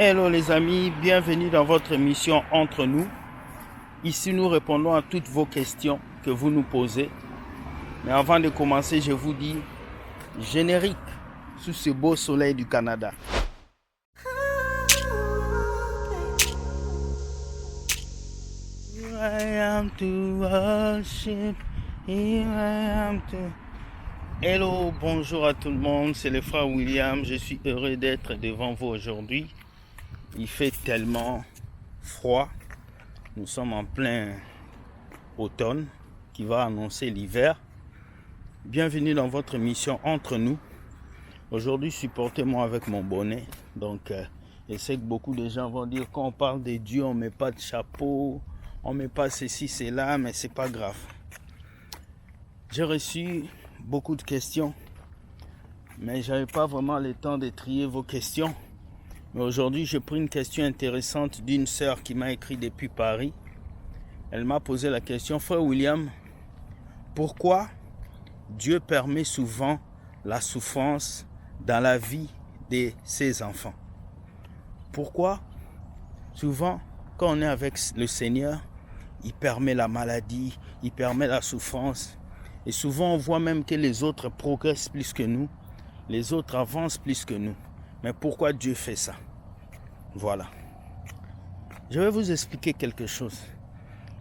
Hello les amis, bienvenue dans votre émission Entre nous. Ici nous répondons à toutes vos questions que vous nous posez. Mais avant de commencer, je vous dis générique sous ce beau soleil du Canada. Here I am to worship, here I am to... Hello, bonjour à tout le monde, c'est le frère William. Je suis heureux d'être devant vous aujourd'hui. Il fait tellement froid. Nous sommes en plein automne qui va annoncer l'hiver. Bienvenue dans votre émission Entre nous. Aujourd'hui, supportez-moi avec mon bonnet. Donc, je sais que beaucoup de gens vont dire quand on parle de Dieu, on ne met pas de chapeau, on ne met pas ceci, cela, mais c'est pas grave. J'ai reçu beaucoup de questions, mais je n'avais pas vraiment le temps de trier vos questions. Mais aujourd'hui, j'ai pris une question intéressante d'une sœur qui m'a écrit depuis Paris. Elle m'a posé la question: Frère William, pourquoi Dieu permet souvent la souffrance dans la vie de ses enfants? Pourquoi souvent, quand on est avec le Seigneur, il permet la maladie, il permet la souffrance. Et souvent, on voit même que les autres progressent plus que nous, les autres avancent plus que nous. Mais pourquoi Dieu fait ça? Voilà. Je vais vous expliquer quelque chose.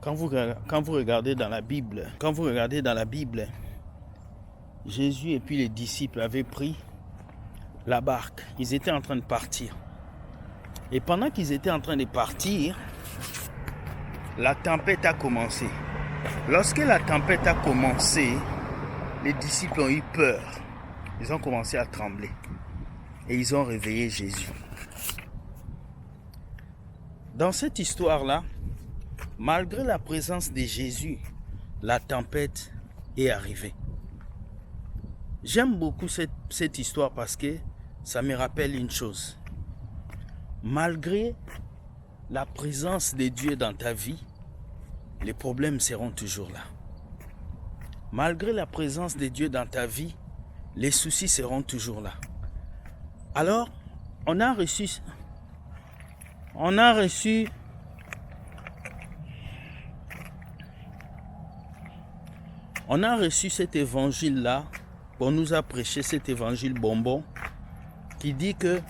Quand vous regardez dans la Bible, Jésus et puis les disciples avaient pris la barque. Ils étaient en train de partir. Et pendant qu'ils étaient en train de partir, la tempête a commencé. Lorsque la tempête a commencé, les disciples ont eu peur. Ils ont commencé à trembler. Et ils ont réveillé Jésus. Dans cette histoire-là, malgré la présence de Jésus, la tempête est arrivée. J'aime beaucoup cette histoire parce que ça me rappelle une chose. Malgré la présence de Dieu dans ta vie, les problèmes seront toujours là. Malgré la présence de Dieu dans ta vie, les soucis seront toujours là. Alors, on a reçu cet évangile-là, on nous a prêché cet évangile bonbon qui dit que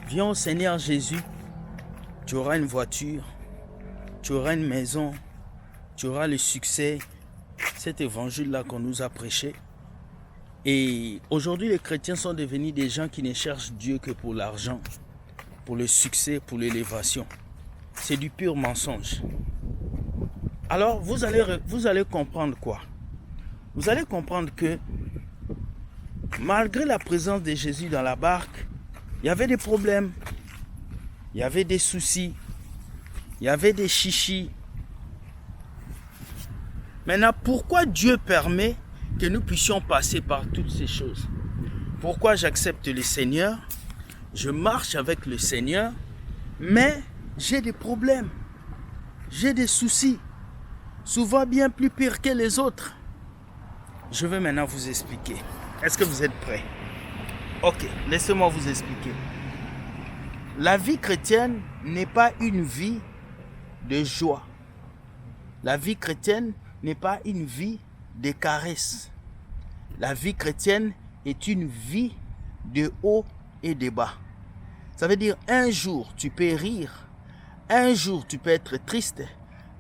viens au Seigneur Jésus, tu auras une voiture, tu auras une maison, tu auras le succès. Cet évangile-là qu'on nous a prêché. Et aujourd'hui, les chrétiens sont devenus des gens qui ne cherchent Dieu que pour l'argent, pour le succès, pour l'élévation. C'est du pur mensonge. Alors, vous allez comprendre quoi? Vous allez comprendre que malgré la présence de Jésus dans la barque, il y avait des problèmes, il y avait des soucis, il y avait des chichis. Maintenant, pourquoi Dieu permet que nous puissions passer par toutes ces choses? Pourquoi j'accepte le Seigneur? Je marche avec le Seigneur, mais j'ai des problèmes, j'ai des soucis, souvent bien plus pires que les autres. Je vais maintenant vous expliquer. Est-ce que vous êtes prêts? Ok, laissez-moi vous expliquer. La vie chrétienne n'est pas une vie de joie. La vie chrétienne n'est pas une vie de caresses. La vie chrétienne est une vie de haut et de bas. Ça veut dire un jour tu peux rire, un jour tu peux être triste,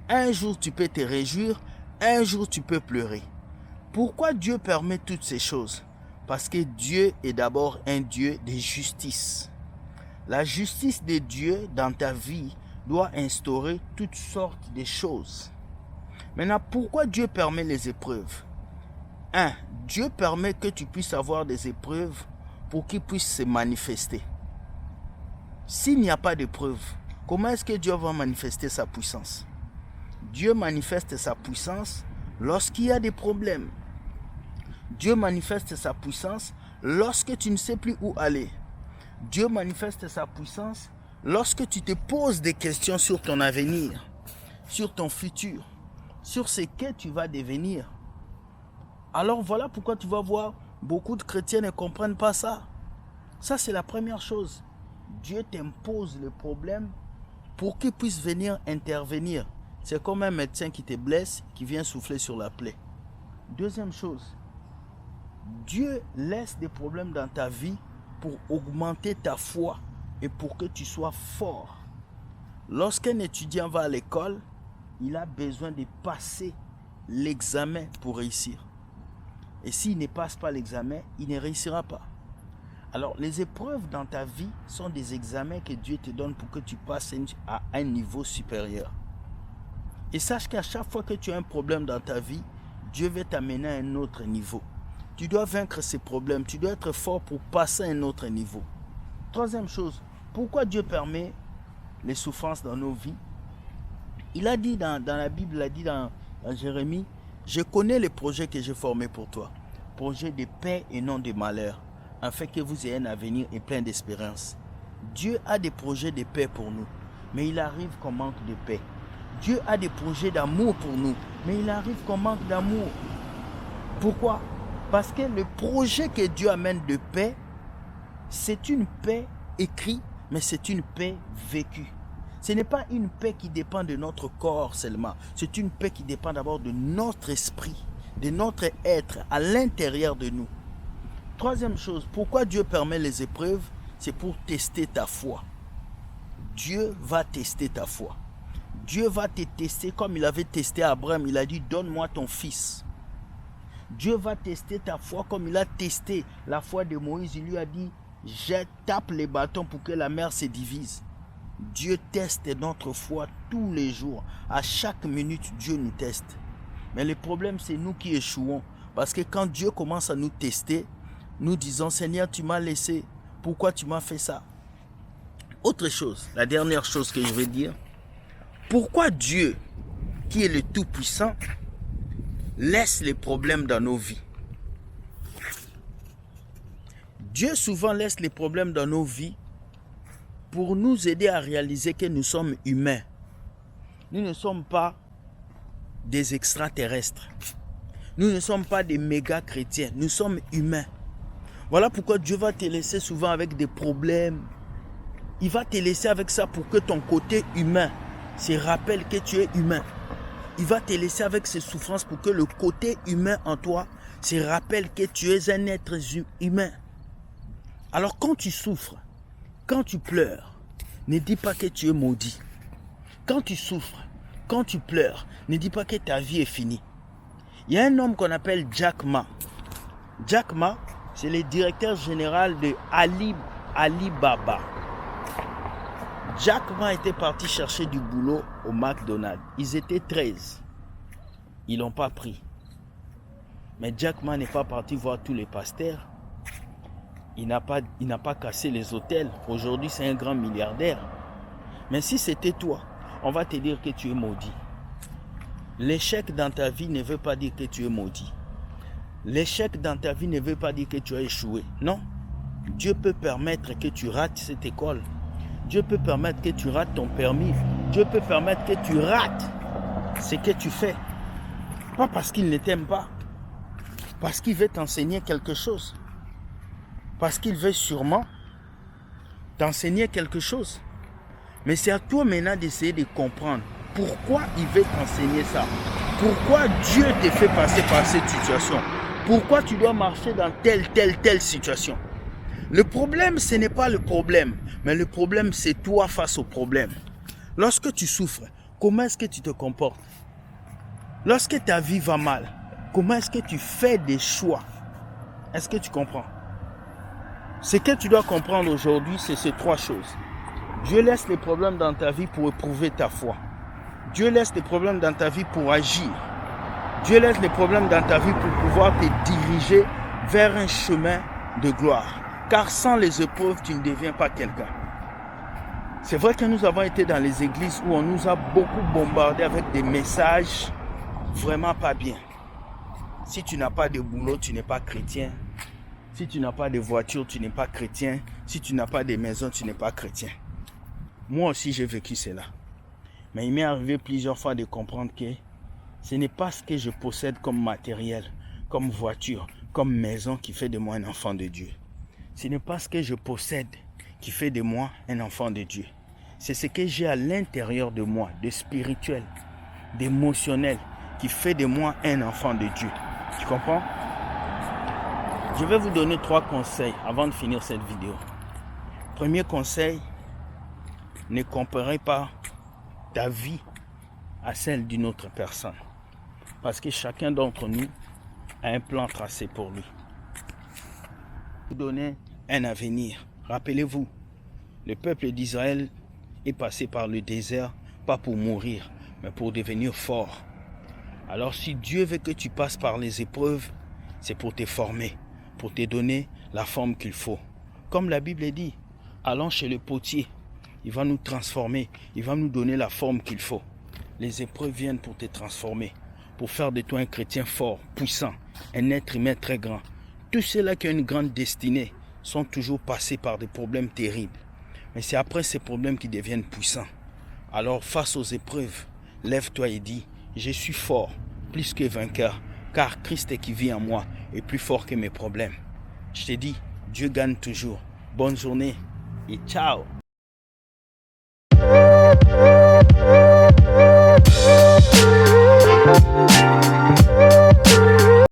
un jour tu peux te réjouir, un jour tu peux pleurer. Pourquoi Dieu permet toutes ces choses? Parce que Dieu est d'abord un Dieu de justice. La justice de Dieu dans ta vie doit instaurer toutes sortes de choses. Maintenant, pourquoi Dieu permet les épreuves? 1. Dieu permet que tu puisses avoir des épreuves pour qu'ils puissent se manifester. S'il n'y a pas d'épreuve, comment est-ce que Dieu va manifester sa puissance? Dieu manifeste sa puissance lorsqu'il y a des problèmes. Dieu manifeste sa puissance lorsque tu ne sais plus où aller. Dieu manifeste sa puissance lorsque tu te poses des questions sur ton avenir, sur ton futur, sur ce que tu vas devenir. Alors voilà pourquoi tu vas voir beaucoup de chrétiens ne comprennent pas ça. Ça, c'est la première chose. Dieu t'impose le problème pour qu'il puisse venir intervenir. C'est comme un médecin qui te blesse, qui vient souffler sur la plaie. Deuxième chose, Dieu laisse des problèmes dans ta vie pour augmenter ta foi et pour que tu sois fort. Lorsqu'un étudiant va à l'école, il a besoin de passer l'examen pour réussir. Et s'il ne passe pas l'examen, il ne réussira pas. Alors, les épreuves dans ta vie sont des examens que Dieu te donne pour que tu passes à un niveau supérieur. Et sache qu'à chaque fois que tu as un problème dans ta vie, Dieu veut t'amener à un autre niveau. Tu dois vaincre ces problèmes, tu dois être fort pour passer à un autre niveau. Troisième chose, pourquoi Dieu permet les souffrances dans nos vies? Il a dit dans la Bible, il a dit dans Jérémie, « Je connais les projets que j'ai formés pour toi, projets de paix et non de malheur, afin que vous ayez un avenir et plein d'espérance. » Dieu a des projets de paix pour nous, mais il arrive qu'on manque de paix. Dieu a des projets d'amour pour nous, mais il arrive qu'on manque d'amour. Pourquoi? Parce que le projet que Dieu amène de paix, c'est une paix écrite, mais c'est une paix vécue. Ce n'est pas une paix qui dépend de notre corps seulement. C'est une paix qui dépend d'abord de notre esprit, de notre être à l'intérieur de nous. Troisième chose, pourquoi Dieu permet les épreuves? C'est pour tester ta foi. Dieu va tester ta foi. Dieu va te tester comme il avait testé Abraham. Il a dit, donne-moi ton fils. Dieu va tester ta foi comme il a testé la foi de Moïse. Il lui a dit, je tape les bâtons pour que la mer se divise. Dieu teste notre foi tous les jours. À chaque minute, Dieu nous teste. Mais le problème, c'est nous qui échouons. Parce que quand Dieu commence à nous tester, nous disons, Seigneur, tu m'as laissé. Pourquoi tu m'as fait ça? Autre chose, la dernière chose que je vais dire. Pourquoi Dieu, qui est le Tout-Puissant, laisse les problèmes dans nos vies? Dieu souvent laisse les problèmes dans nos vies pour nous aider à réaliser que nous sommes humains. Nous ne sommes pas des extraterrestres. Nous ne sommes pas des méga chrétiens. Nous sommes humains. Voilà pourquoi Dieu va te laisser souvent avec des problèmes. Il va te laisser avec ça pour que ton côté humain se rappelle que tu es humain. Il va te laisser avec ces souffrances pour que le côté humain en toi se rappelle que tu es un être humain. Alors quand tu souffres, quand tu pleures, ne dis pas que tu es maudit. Quand tu souffres, quand tu pleures, ne dis pas que ta vie est finie. Il y a un homme qu'on appelle Jack Ma. Jack Ma, c'est le directeur général de Alibaba. Jack Ma était parti chercher du boulot au McDonald's. Ils étaient 13. Ils ne l'ont pas pris. Mais Jack Ma n'est pas parti voir tous les pasteurs. Il n'a pas cassé les hôtels. Aujourd'hui, c'est un grand milliardaire. Mais si c'était toi, on va te dire que tu es maudit. L'échec dans ta vie ne veut pas dire que tu es maudit. L'échec dans ta vie ne veut pas dire que tu as échoué. Non. Dieu peut permettre que tu rates cette école. Dieu peut permettre que tu rates ton permis. Dieu peut permettre que tu rates ce que tu fais. Pas parce qu'il ne t'aime pas. Parce qu'il veut t'enseigner quelque chose. Parce qu'il veut sûrement t'enseigner quelque chose. Mais c'est à toi maintenant d'essayer de comprendre pourquoi il veut t'enseigner ça. Pourquoi Dieu te fait passer par cette situation. Pourquoi tu dois marcher dans telle situation. Le problème, ce n'est pas le problème. Mais le problème, c'est toi face au problème. Lorsque tu souffres, comment est-ce que tu te comportes? Lorsque ta vie va mal, comment est-ce que tu fais des choix? Est-ce que tu comprends? Ce que tu dois comprendre aujourd'hui, c'est ces trois choses. Dieu laisse les problèmes dans ta vie pour éprouver ta foi. Dieu laisse les problèmes dans ta vie pour agir. Dieu laisse les problèmes dans ta vie pour pouvoir te diriger vers un chemin de gloire. Car sans les épreuves, tu ne deviens pas quelqu'un. C'est vrai que nous avons été dans les églises où on nous a beaucoup bombardé avec des messages vraiment pas bien. Si tu n'as pas de boulot, tu n'es pas chrétien. Si tu n'as pas de voiture, tu n'es pas chrétien. Si tu n'as pas de maison, tu n'es pas chrétien. Moi aussi, j'ai vécu cela. Mais il m'est arrivé plusieurs fois de comprendre que ce n'est pas ce que je possède comme matériel, comme voiture, comme maison qui fait de moi un enfant de Dieu. Ce n'est pas ce que je possède qui fait de moi un enfant de Dieu. C'est ce que j'ai à l'intérieur de moi, de spirituel, d'émotionnel, qui fait de moi un enfant de Dieu. Tu comprends? Je vais vous donner 3 conseils avant de finir cette vidéo. Premier conseil, ne comparez pas ta vie à celle d'une autre personne. Parce que chacun d'entre nous a un plan tracé pour lui. Vous donner un avenir. Rappelez-vous, le peuple d'Israël est passé par le désert, pas pour mourir, mais pour devenir fort. Alors si Dieu veut que tu passes par les épreuves, c'est pour te former, pour te donner la forme qu'il faut. Comme la Bible dit, allons chez le potier, il va nous transformer, il va nous donner la forme qu'il faut. Les épreuves viennent pour te transformer, pour faire de toi un chrétien fort, puissant, un être humain très grand. Tous ceux-là qui ont une grande destinée sont toujours passés par des problèmes terribles. Mais c'est après ces problèmes qu'ils deviennent puissants. Alors face aux épreuves, lève-toi et dis, je suis fort, plus que vainqueur, car Christ qui vit en moi est plus fort que mes problèmes. Je te dis, Dieu gagne toujours. Bonne journée et ciao!